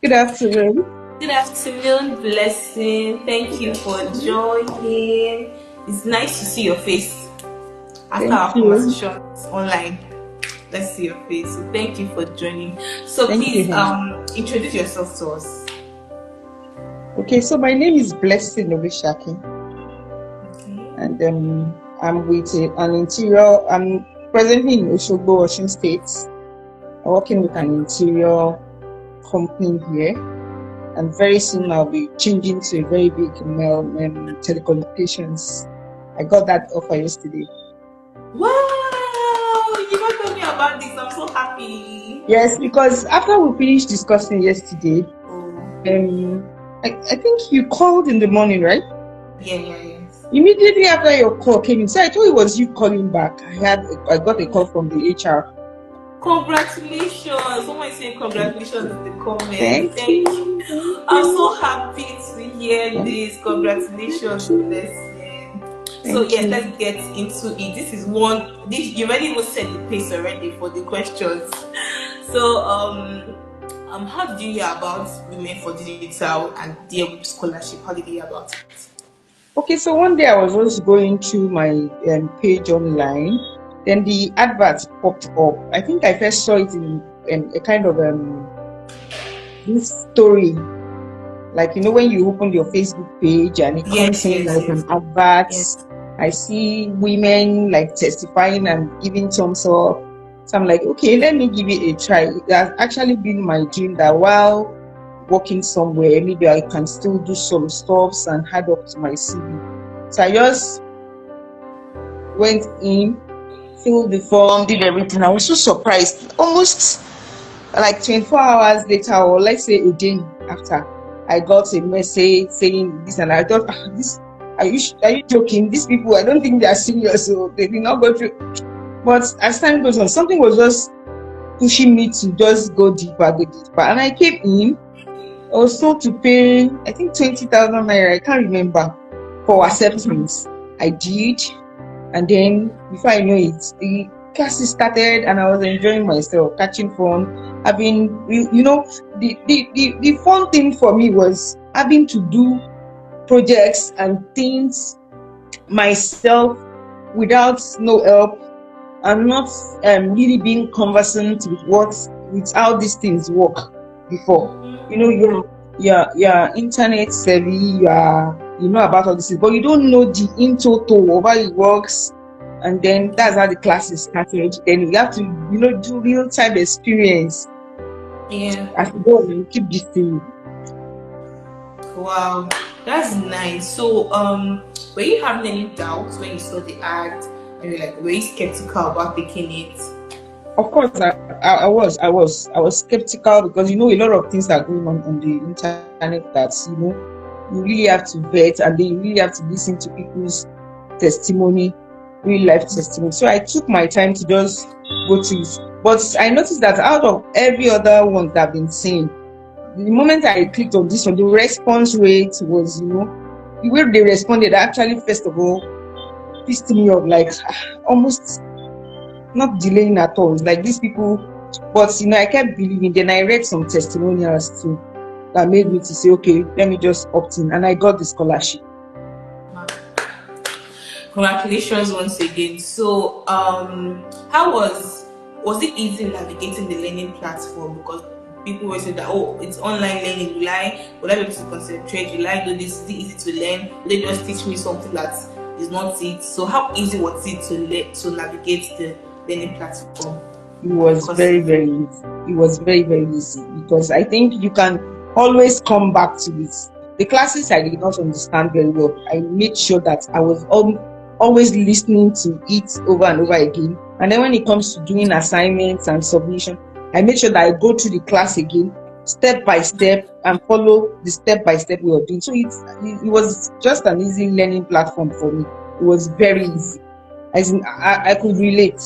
Good afternoon. Good afternoon, Blessing. Thank you for joining. It's nice to see your face after Thank our you. conversation online. Let's see your face. So thank you for joining. So Thank you, please Hannah. introduce yourself to us. Okay, so my name is 𝒂𝒐𝒂𝒓𝒔𝒉𝒊𝒑, Okay. and I'm with an interior. I'm presently in Osogbo, Osun State. I'm working with an interior company here, and very soon I'll be changing to a very big telecommunications. I got that offer yesterday. Wow! You don't tell me about this. I'm so happy. Yes, because after we finished discussing yesterday, Oh, I think you called in the morning, right? yes. Immediately after your call came in, so I thought it was you calling back. I got a call from the HR. Congratulations. Someone saying congratulations in the comments. Thank Thank you. you. Thank I'm so you. happy to hear Thank this. Congratulations, Blessing. So thank yes, you. let's get into it. This is one. This you already even set the pace already for the questions. So how did you hear about Women for Digital and DMWEEP scholarship? How did you hear about it? Okay, so one day I was just going through my page online. Then the advert popped up. I think I first saw it in a kind of this story. Like, when you open your Facebook page and it comes Yes, in yes, like an yes, advert, yes. I see women like testifying and giving thumbs up. So I'm like, okay, let me give it a try. It has actually been my dream that while working somewhere, maybe I can still do some stuffs and add up to my CV. So I just went in, filled the form, did everything. I was so surprised. Almost like 24 hours later, or let's say a day after, I got a message saying this, and I thought, this, are you joking? These people, I don't think they are serious, so they did not go through. But as time goes on, something was just pushing me to just go deeper, and I came in. I was told to pay, I think 20,000 naira. I can't remember, for acceptance. I did, and then before I know it, the classes started, and I was enjoying myself, catching fun. Having, the fun thing for me was having to do projects and things myself without no help, and not really being conversant with how these things work before. You're internet savvy, you know about all this, but you don't know the in total of how it works. And then that's how the classes started. Then you have to, do real time experience Yeah. as you go and keep this thing. Wow, that's nice. So, were you having any doubts when you saw the ad? And you're like, were you skeptical about picking it? Of course, I was skeptical, because a lot of things are going on the internet that you really have to vet, and then you really have to listen to people's testimony, real life testimony. So I took my time to just go to it. But I noticed that out of every other one that I've been seeing, the moment I clicked on this one, the response rate was, the way they responded actually, first of all, pissed me off, like almost not delaying at all. It's like these people, but I kept believing. Then I read some testimonials too that made me to say, okay, let me just opt in, and I got the scholarship. Congratulations once again. So, how was it easy navigating the learning platform? Because people always say that, oh, it's online learning. Will I be able to concentrate? Will I do this? Is it easy to learn? Will they just teach me something that is not it? So, how easy was it to navigate the learning platform? It was very, very easy. It was very, very easy, because I think you can always come back to it. The classes I did not understand very well, I made sure that I was always listening to it over and over again. And then when it comes to doing assignments and submission, I made sure that I go through the class again, step by step, and follow the step-by-step way of doing. So it was just an easy learning platform for me. It was very easy. As in, I could relate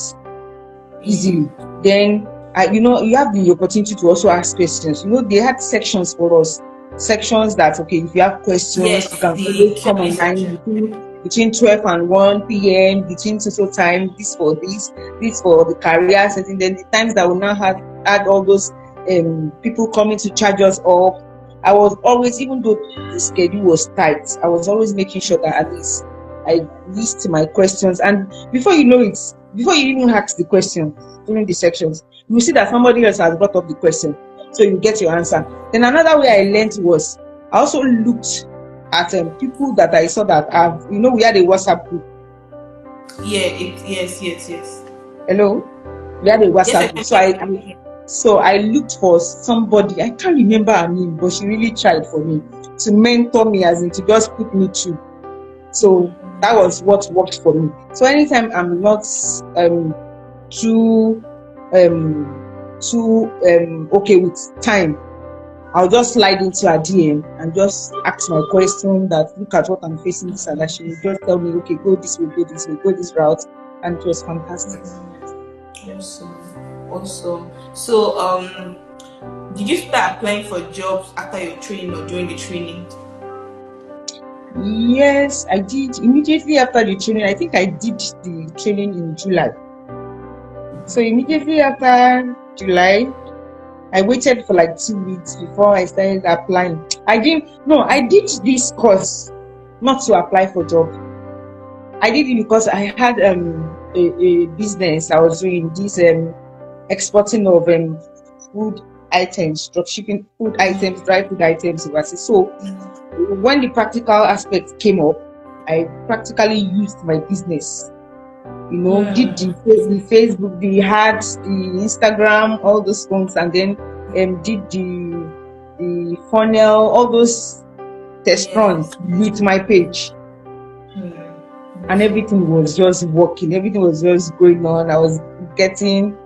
easily. Then you have the opportunity to also ask questions. They had sections for us. Sections that, okay, if you have questions, Yes, you can the always come Q&A online section. between 12 and 1 p.m., between total time, this for the career setting. Then the times that we now have add all those people coming to charge us up. I was always, even though the schedule was tight, I was always making sure that at least I list my questions. And before you know it, before you even ask the question during the sections, you see that somebody else has brought up the question, so you get your answer. Then another way I learned was I also looked at people that I saw that have, we had a WhatsApp group. Yes. Hello, we had a WhatsApp group, so I looked for somebody. I can't remember her name, but she really tried for me to mentor me, as in to just put me through. So that was what worked for me. So anytime I'm not too okay with time, I'll just slide into a DM and just ask my question, that look at what I'm facing, this and that. She will just tell me, okay, go this way, go this way, go this route, and it was fantastic. Awesome. So did you start applying for jobs after your training or during the training? Yes, I did. Immediately after the training, I think I did the training in July. So immediately after July, I waited for like 2 weeks before I started applying. I did this course not to apply for job. I did it because I had a business. I was doing this exporting of food items, dropshipping food items, dry food items overseas. So when the practical aspect came up, I practically used my business. Did the Facebook, the ads, the Instagram, all those things, and then did the funnel, all those test runs with my page. And everything was just working. Everything was just going on. I was getting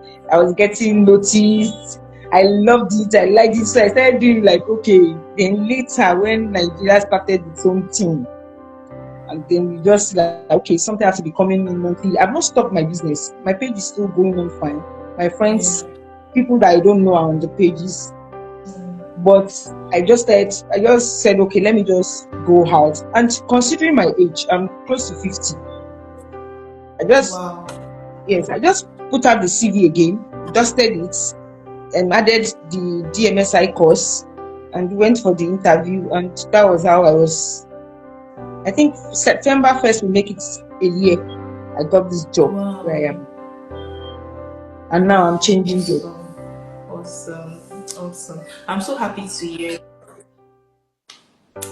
noticed. I loved it. I liked it. So I started doing okay. Then later, when Nigeria started its own thing, and then we just okay, something has to be coming in monthly. I've not stopped my business. My page is still going on fine. My friends, people that I don't know are on the pages. But I just said, okay, let me just go out. And considering my age, I'm close to 50. I just put out the CV again, dusted it, and added the DMSI course, and went for the interview. And that was how I was. I think September 1st will make it a year. I got this job where I am. And now I'm changing job. Awesome. I'm so happy to hear.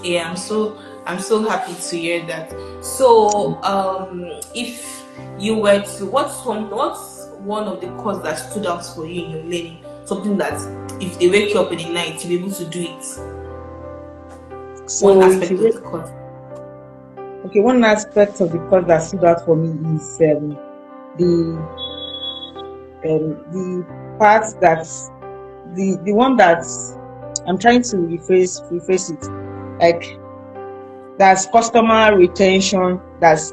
Yeah, I'm so happy to hear that. So if you were to, what's one of the courses that stood out for you in your learning? Something that if they wake you up in the night, you'll be able to do it. So one aspect of the course. Okay, one aspect of the course that stood out for me is the part that the one that I'm trying to rephrase it, like that's customer retention. That's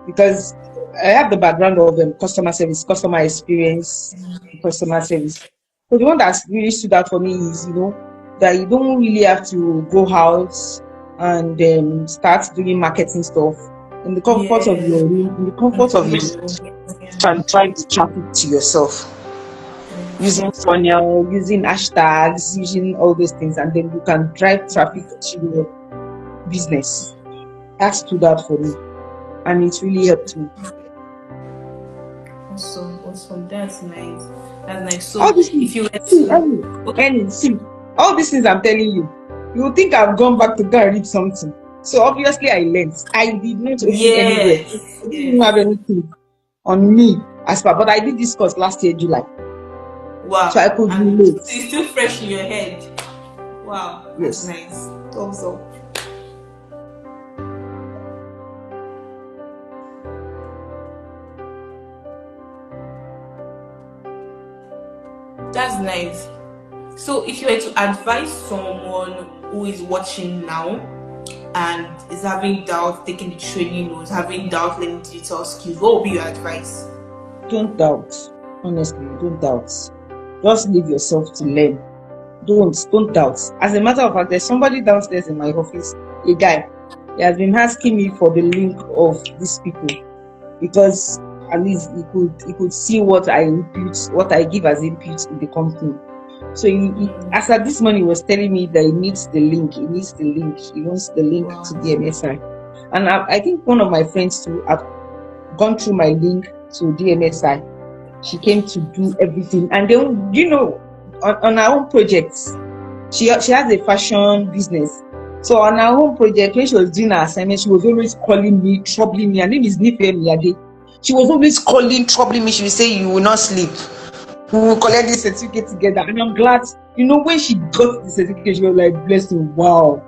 because I have the background of customer service, customer experience, customer service. So the one that's really stood out for me is that you don't really have to go out and start doing marketing stuff in the comfort of your room, in the comfort of your room. You can try to traffic to yourself using funnel, using hashtags, using all those things, and then you can drive traffic to your business. That stood out for me, and it really helped me. Awesome. That's nice. So all these things, if you were to all these things I'm telling you, you would think I've gone back to go and read something. So obviously I learned. I did not open anywhere. I didn't have anything on me as far, but I did this course last year, July. Wow. So I could relate. It's still fresh in your head. Wow. That's nice. Thumbs up. That's nice. So if you were to advise someone who is watching now and is having doubt taking the training or is having doubt learning digital skills, what would be your advice? Don't doubt. Honestly, don't doubt. Just leave yourself to learn. Don't doubt. As a matter of fact, there's somebody downstairs in my office, a guy. He has been asking me for the link of these people because at least he could see what I input, what I give as input in the company. So as at this morning, he was telling me that he needs the link. He wants the link Wow. to DMSI. And I think one of my friends too have gone through my link to DMSI. She came to do everything. And then, on our own projects, she has a fashion business. So on our own project, when she was doing her assignment, she was always calling me, troubling me. Her name is 𝒃𝒬𝑬𝑷. She was always calling, troubling me. She would say, "You will not sleep. We will collect this certificate together." And I'm glad, when she got the certificate, she was like, "Bless you, wow.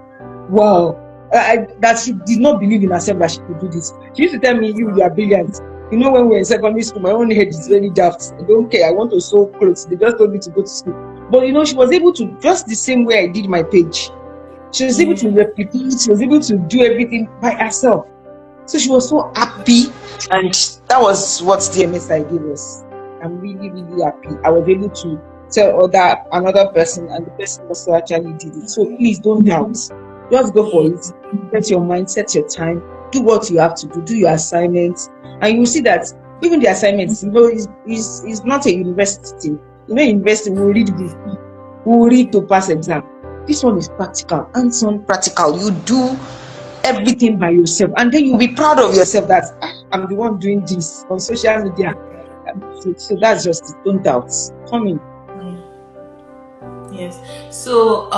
That she did not believe in herself that she could do this." She used to tell me, "You are brilliant. When we were in secondary school, my own head is very daft. I don't care. I want to sew clothes. They just told me to go to school." But she was able to, just the same way I did my page. She was able to replicate. She was able to do everything by herself. So she was so happy, and that was what DMSI gave us. I'm really, really happy. I was able to tell another person, and the person also actually did it. So please don't doubt. Just go for it. Set your mind, set your time, do what you have to do your assignments, and you will see that even the assignments, is not a university thing. University will read book, will read to pass exam. This one is practical, hands-on practical. You do everything by yourself, and then you'll be proud of yourself that I'm the one doing this on social media. So that's just it. Don't doubt. Come in. Yes. So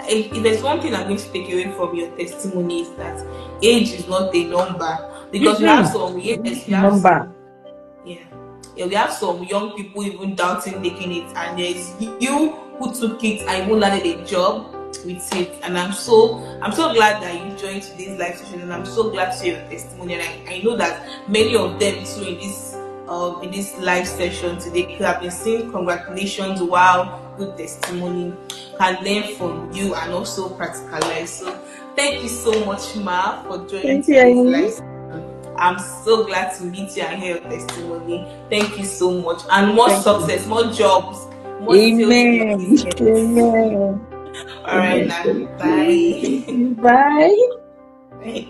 if there's one thing I'm going to take away from your testimony is that age is not a number, because we have some we have some young people even doubting taking it, and there's you who took it and even landed a job with it. And I'm so glad that you joined today's live session, and I'm so glad to hear your testimony. And I know that many of them too in this live session today could have been saying congratulations, wow, good testimony, can learn from you and also practicalize. So thank you so much, Ma, for joining today's live session. I'm so glad to meet you and hear your testimony. Thank you so much, and more success, more jobs, more Amen. sales. Amen. All right, now, bye. Bye. Bye.